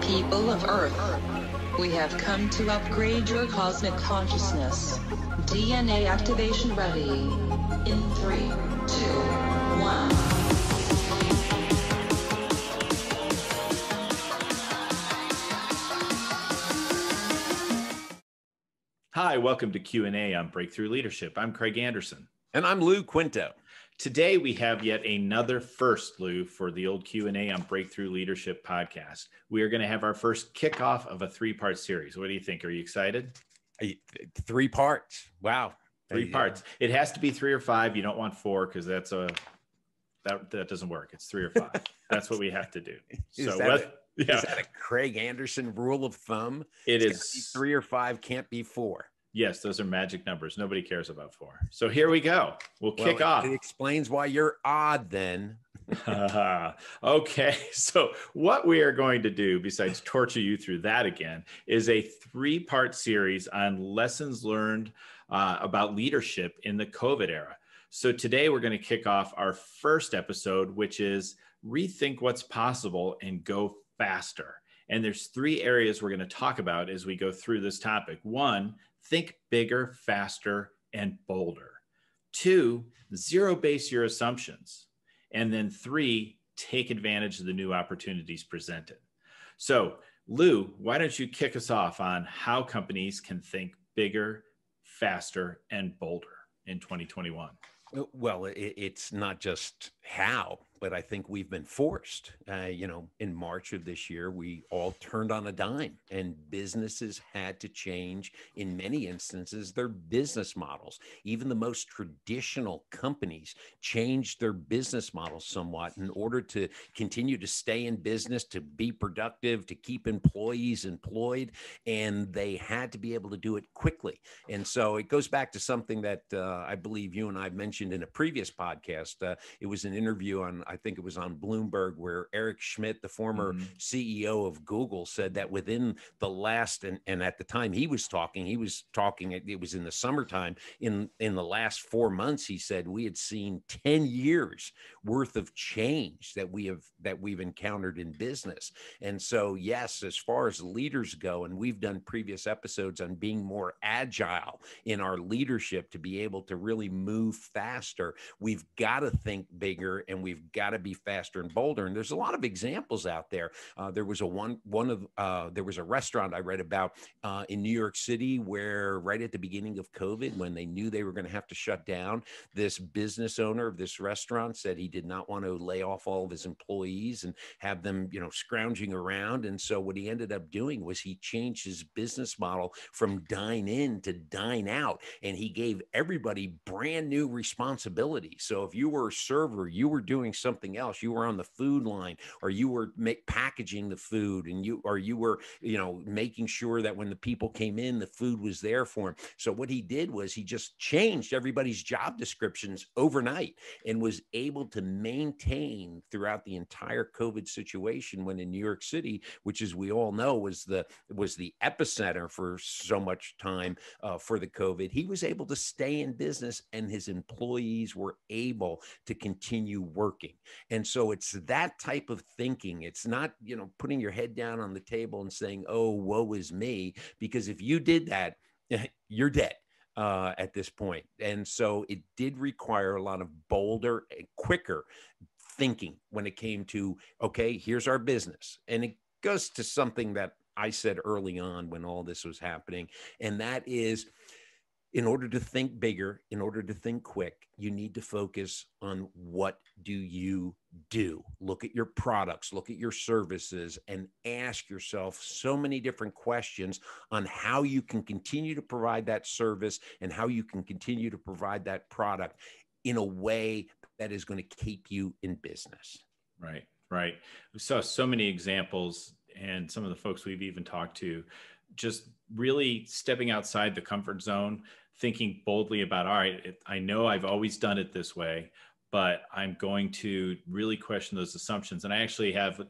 People of Earth, we have come to upgrade your cosmic consciousness. DNA activation ready. In 3, 2, 1. Hi, welcome to Q&A on Breakthrough Leadership. I'm Craig Anderson. And I'm Lou Quinto. Today, we have yet another first, Lou, for the old Q&A on Breakthrough Leadership podcast. We are going to have our first kickoff of a 3-part series. What do you think? Are you excited? 3 parts. Wow. 3 parts. It has to be 3 or 5. You don't want 4 because that doesn't work. It's 3 or 5. That's what we have to do. Is that a Craig Anderson rule of thumb? It's 3 or 5, can't be 4. Yes, those are magic numbers. Nobody cares about 4. So here we go. We'll kick off. It explains why you're odd then. Okay, so what we are going to do, besides torture you through that again, is a 3-part series on lessons learned about leadership in the COVID era. So today we're going to kick off our first episode, which is rethink what's possible and go faster. And there's 3 areas we're going to talk about as we go through this topic. 1, think bigger, faster, and bolder. 2, zero base your assumptions. And then 3, take advantage of the new opportunities presented. So, Lou, why don't you kick us off on how companies can think bigger, faster, and bolder in 2021? Well, it's not just how, but I think we've been forced. In March of this year, we all turned on a dime and businesses had to change, in many instances, their business models. Even the most traditional companies changed their business models somewhat in order to continue to stay in business, to be productive, to keep employees employed, and they had to be able to do it quickly. And so it goes back to something that I believe you and I mentioned in a previous podcast. It was an interview I think it was on Bloomberg, where Eric Schmidt, the former CEO of Google, said that within the last, and at the time he was talking, it was in the summertime, in the last 4 months, he said, we had seen 10 years worth of change that we've encountered in business. And so, yes, as far as leaders go, and we've done previous episodes on being more agile in our leadership to be able to really move faster, we've got to think bigger and we've got to be faster and bolder. And there's a lot of examples out there. There was a restaurant I read about in New York City where right at the beginning of COVID, when they knew they were going to have to shut down, this business owner of this restaurant said he did not want to lay off all of his employees and have them, scrounging around. And so what he ended up doing was he changed his business model from dine in to dine out. And he gave everybody brand new responsibility. So if you were a server, you were doing something else. You were on the food line, or you were packaging the food, and you were, making sure that when the people came in, the food was there for them. So what he did was he just changed everybody's job descriptions overnight and was able to maintain throughout the entire COVID situation, when in New York City, which, as we all know, was the epicenter for so much time for the COVID, he was able to stay in business and his employees were able to continue working. And so it's that type of thinking. It's not, putting your head down on the table and saying, oh, woe is me, because if you did that, you're dead at this point. And so it did require a lot of bolder and quicker thinking when it came to, okay, here's our business. And it goes to something that I said early on when all this was happening, and that is, in order to think bigger, in order to think quick, you need to focus on what do you do. Look at your products, look at your services, and ask yourself so many different questions on how you can continue to provide that service and how you can continue to provide that product in a way that is going to keep you in business. Right. We saw so many examples, and some of the folks we've even talked to, just really stepping outside the comfort zone, thinking boldly about, all right, I know I've always done it this way, but I'm going to really question those assumptions. And I actually have,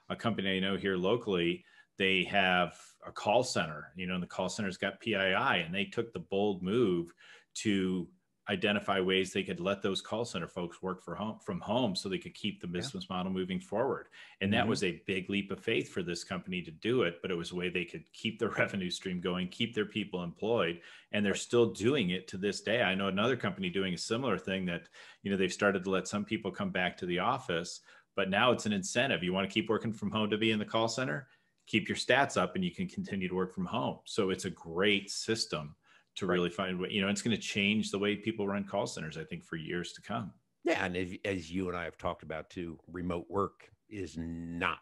a company I know here locally, they have a call center, and the call center's got PII, and they took the bold move to identify ways they could let those call center folks work from home so they could keep the business model moving forward. And that was a big leap of faith for this company to do it, but it was a way they could keep the revenue stream going, keep their people employed, and they're still doing it to this day. I know another company doing a similar thing that, they've started to let some people come back to the office, but now it's an incentive. You want to keep working from home to be in the call center, keep your stats up and you can continue to work from home. So it's a great system to really find what, it's going to change the way people run call centers, I think, for years to come. Yeah. And as you and I have talked about too, remote work is not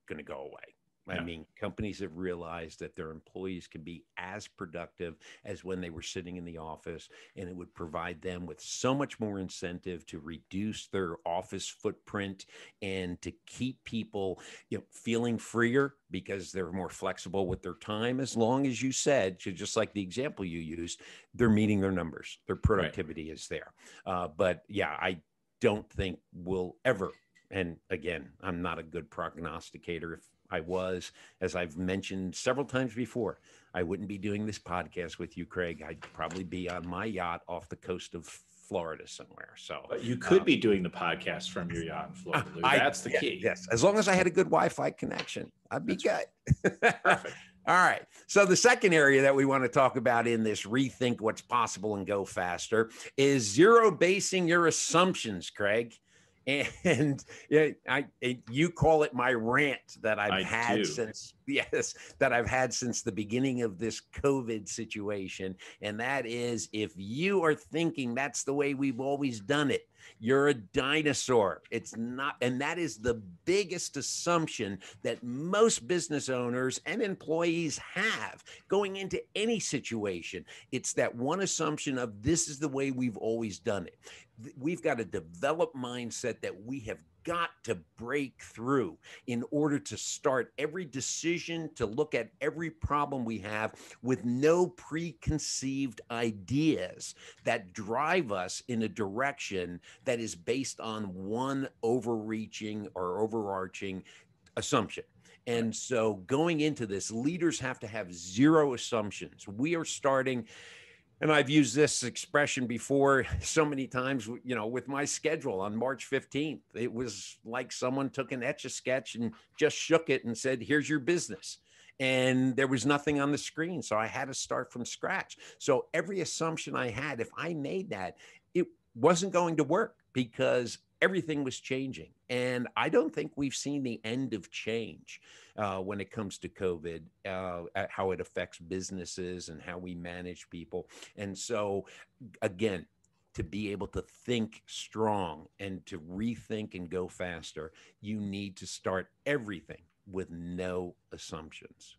going to go away. I mean, companies have realized that their employees can be as productive as when they were sitting in the office, and it would provide them with so much more incentive to reduce their office footprint and to keep people, feeling freer because they're more flexible with their time. As long as you said, just like the example you used, they're meeting their numbers, their productivity is there. But yeah, I don't think we'll ever. And again, I'm not a good prognosticator. If I was, as I've mentioned several times before, I wouldn't be doing this podcast with you, Craig. I'd probably be on my yacht off the coast of Florida somewhere. So but you could be doing the podcast from your yacht in Florida. That's the key. Yes. As long as I had a good Wi-Fi connection, I'd be good. Perfect. All right. So the second area that we want to talk about in this rethink what's possible and go faster is zero basing your assumptions, Craig. And you call it my rant that I've had since the beginning of this COVID situation. And that is, if you are thinking that's the way we've always done it, you're a dinosaur. It's not. And that is the biggest assumption that most business owners and employees have going into any situation. It's that one assumption of this is the way we've always done it. We've got a developed mindset that we have got to break through in order to start every decision, to look at every problem we have with no preconceived ideas that drive us in a direction that is based on one overreaching or overarching assumption. And so going into this, leaders have to have zero assumptions. We are starting. And I've used this expression before so many times, with my schedule on March 15th. It was like someone took an Etch-a-Sketch and just shook it and said, here's your business. And there was nothing on the screen. So I had to start from scratch. So every assumption I had, if I made that, it wasn't going to work because everything was changing. And I don't think we've seen the end of change when it comes to COVID, how it affects businesses and how we manage people. And so, again, to be able to think strong and to rethink and go faster, you need to start everything with no assumptions.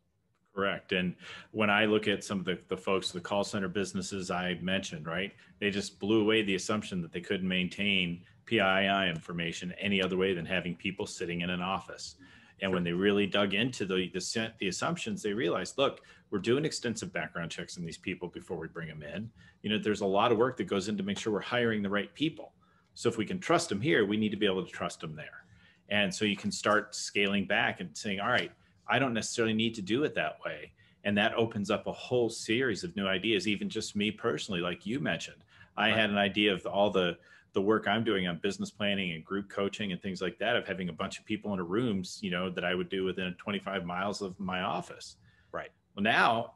Correct. And when I look at some of the folks, the call center businesses I mentioned, right, they just blew away the assumption that they couldn't maintain PII information any other way than having people sitting in an office. And when they really dug into the assumptions, they realized, look, we're doing extensive background checks on these people before we bring them in. There's a lot of work that goes in to make sure we're hiring the right people. So if we can trust them here, we need to be able to trust them there. And so you can start scaling back and saying, all right, I don't necessarily need to do it that way. And that opens up a whole series of new ideas, even just me personally, like you mentioned. I had an idea of all the work I'm doing on business planning and group coaching and things like that, of having a bunch of people in a rooms, that I would do within 25 miles of my office. Right. Well, now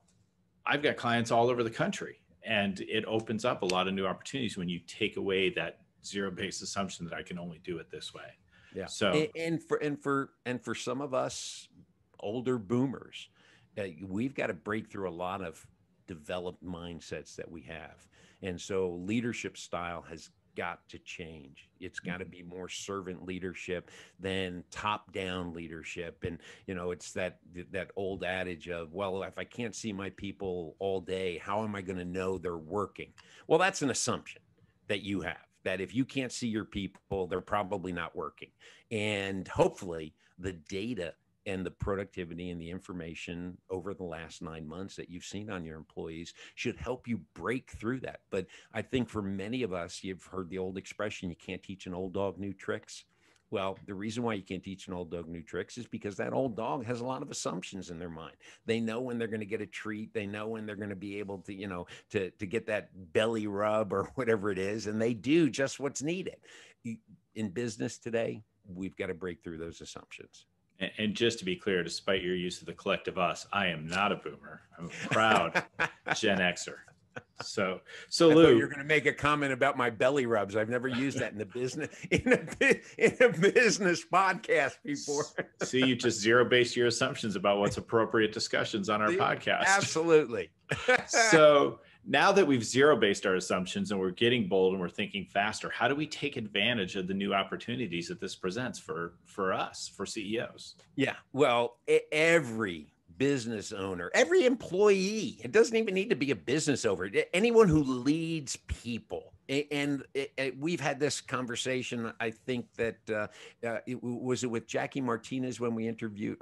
I've got clients all over the country, and it opens up a lot of new opportunities when you take away that zero-based assumption that I can only do it this way. Yeah. So, and for some of us older boomers, we've got to break through a lot of developed mindsets that we have. And so leadership style has got to change. It's got to be more servant leadership than top-down leadership. And, it's that old adage of, well, if I can't see my people all day, how am I going to know they're working? Well, that's an assumption that you have, that if you can't see your people, they're probably not working. And hopefully the data and the productivity and the information over the last 9 months that you've seen on your employees should help you break through that. But I think for many of us, you've heard the old expression, you can't teach an old dog new tricks. Well, the reason why you can't teach an old dog new tricks is because that old dog has a lot of assumptions in their mind. They know when they're going to get a treat. They know when they're going to be able to, to get that belly rub or whatever it is. And they do just what's needed. In business today, we've got to break through those assumptions. And just to be clear, despite your use of the collective us, I am not a boomer. I'm a proud Gen Xer. So Lou, you're going to make a comment about my belly rubs. I've never used that in the business in a business podcast before. See, you just zero-based your assumptions about what's appropriate discussions on our podcast. Absolutely. So now that we've zero-based our assumptions and we're getting bold and we're thinking faster, how do we take advantage of the new opportunities that this presents for us, for CEOs? Yeah, well, every business owner, every employee, it doesn't even need to be a business owner, anyone who leads people. And we've had this conversation. I think that was it with Jacqueline Martinez when we interviewed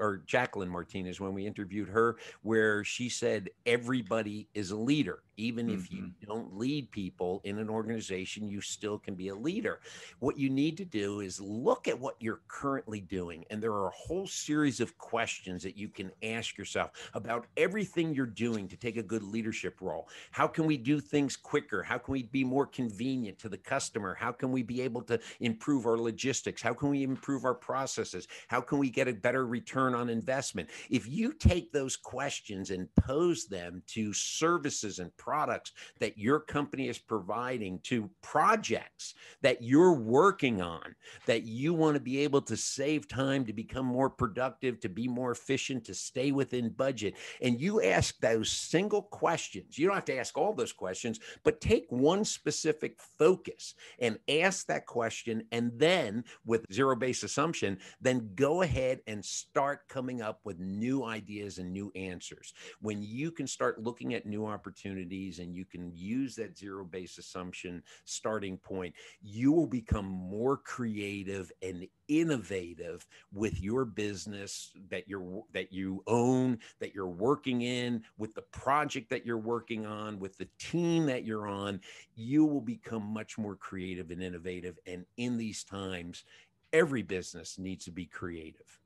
her, where she said everybody is a leader. Even if you don't lead people in an organization, you still can be a leader. What you need to do is look at what you're currently doing. And there are a whole series of questions that you can ask yourself about everything you're doing to take a good leadership role. How can we do things quicker? How can we be more convenient to the customer? How can we be able to improve our logistics? How can we improve our processes? How can we get a better return on investment? If you take those questions and pose them to services and products that your company is providing, to projects that you're working on, that you want to be able to save time, to become more productive, to be more efficient, to stay within budget, and you ask those single questions, you don't have to ask all those questions, but take one specific focus and ask that question, and then with zero-based assumption, then go ahead and start coming up with new ideas and new answers. When you can start looking at new opportunities and you can use that zero-based assumption starting point, you will become more creative and innovative with your business that you own, that you're working in, with the project that you're working on, with the team that you're on. You will become much more creative and innovative. And in these times, every business needs to be creative.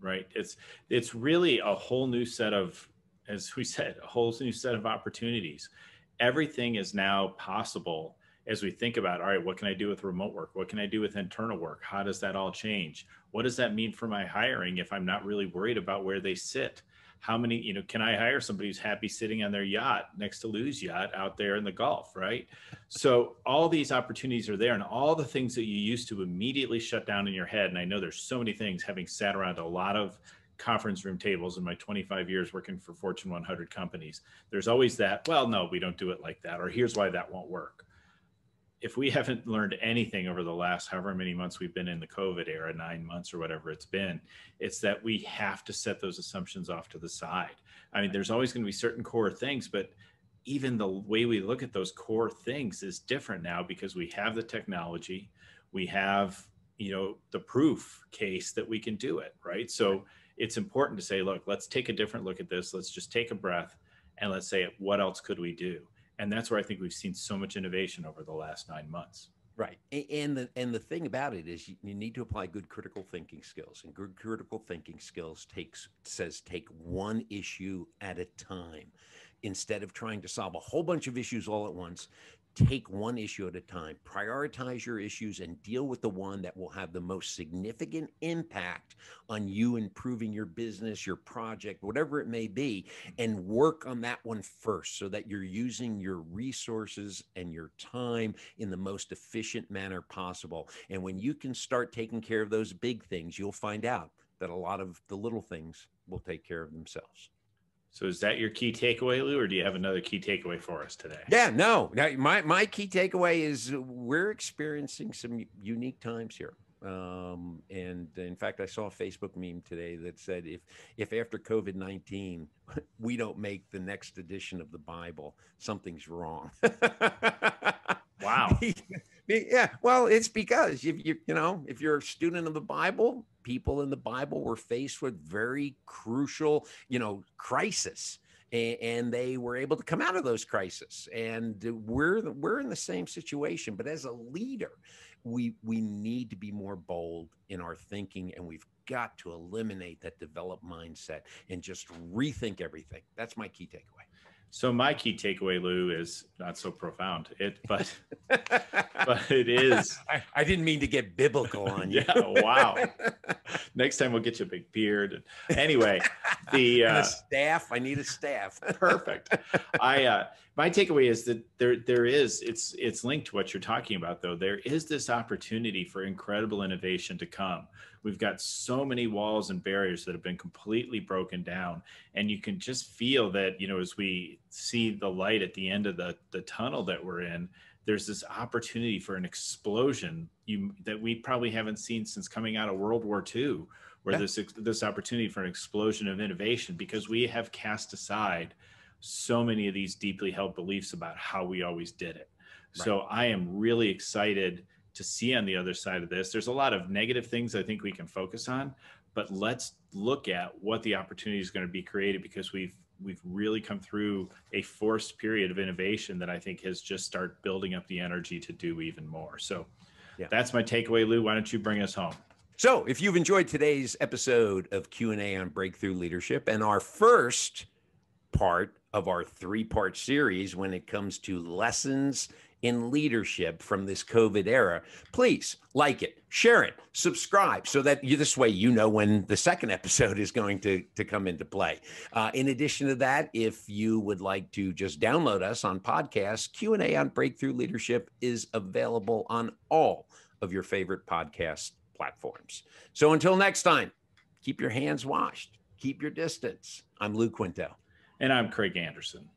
Right. It's really a whole new set of, as we said, a whole new set of opportunities. Everything is now possible as we think about, all right, what can I do with remote work? What can I do with internal work? How does that all change? What does that mean for my hiring if I'm not really worried about where they sit? How many, can I hire somebody who's happy sitting on their yacht next to Lou's yacht out there in the Gulf, right? So all these opportunities are there, and all the things that you used to immediately shut down in your head. And I know there's so many things, having sat around a lot of conference room tables in my 25 years working for Fortune 100 companies. There's always that, well, no, we don't do it like that, or here's why that won't work. If we haven't learned anything over the last however many months we've been in the COVID era, 9 months or whatever it's been, it's that we have to set those assumptions off to the side. I mean, there's always going to be certain core things, but even the way we look at those core things is different now because we have the technology, we have, the proof case that we can do it, right? So it's important to say, look, let's take a different look at this. Let's just take a breath and let's say, what else could we do? And that's where I think we've seen so much innovation over the last 9 months. Right. And the thing about it is you need to apply good critical thinking skills, and good critical thinking skills says take one issue at a time. Instead of trying to solve a whole bunch of issues all at once, take one issue at a time, prioritize your issues, and deal with the one that will have the most significant impact on you improving your business, your project, whatever it may be, and work on that one first so that you're using your resources and your time in the most efficient manner possible. And when you can start taking care of those big things, you'll find out that a lot of the little things will take care of themselves. So is that your key takeaway, Lou, or do you have another key takeaway for us today? Yeah, no. My key takeaway is we're experiencing some unique times here. And in fact, I saw a Facebook meme today that said, if after COVID-19, we don't make the next edition of the Bible, something's wrong. Wow. Yeah, well, it's because if you're a student of the Bible, people in the Bible were faced with very crucial, crisis. and they were able to come out of those crises. And we're in the same situation. But as a leader, we need to be more bold in our thinking, and we've got to eliminate that developed mindset and just rethink everything. That's my key takeaway. So my key takeaway, Lou, is not so profound. But it is. I didn't mean to get biblical on you. Yeah, wow. Next time we'll get you a big beard. Anyway, and a staff. I need a staff. Perfect. My takeaway is that there is, it's linked to what you're talking about, though. There is this opportunity for incredible innovation to come. We've got so many walls and barriers that have been completely broken down. And you can just feel that, as we see the light at the end of the tunnel that we're in, there's this opportunity for an explosion that we probably haven't seen since coming out of World War II, where this opportunity for an explosion of innovation, because we have cast aside so many of these deeply held beliefs about how we always did it. Right. So I am really excited to see on the other side of this. There's a lot of negative things I think we can focus on, but let's look at what the opportunity is going to be created, because we've really come through a forced period of innovation that I think has just started building up the energy to do even more. So that's my takeaway. Lou, why don't you bring us home? So if you've enjoyed today's episode of Q&A on Breakthrough Leadership, and our first part of our 3-part series when it comes to lessons in leadership from this COVID era, please like it, share it, subscribe, so that this way when the second episode is going to come into play. In addition to that, if you would like to just download us on podcasts, Q&A on Breakthrough Leadership is available on all of your favorite podcast platforms. So until next time, keep your hands washed, keep your distance. I'm Lou Quinto. And I'm Craig Anderson.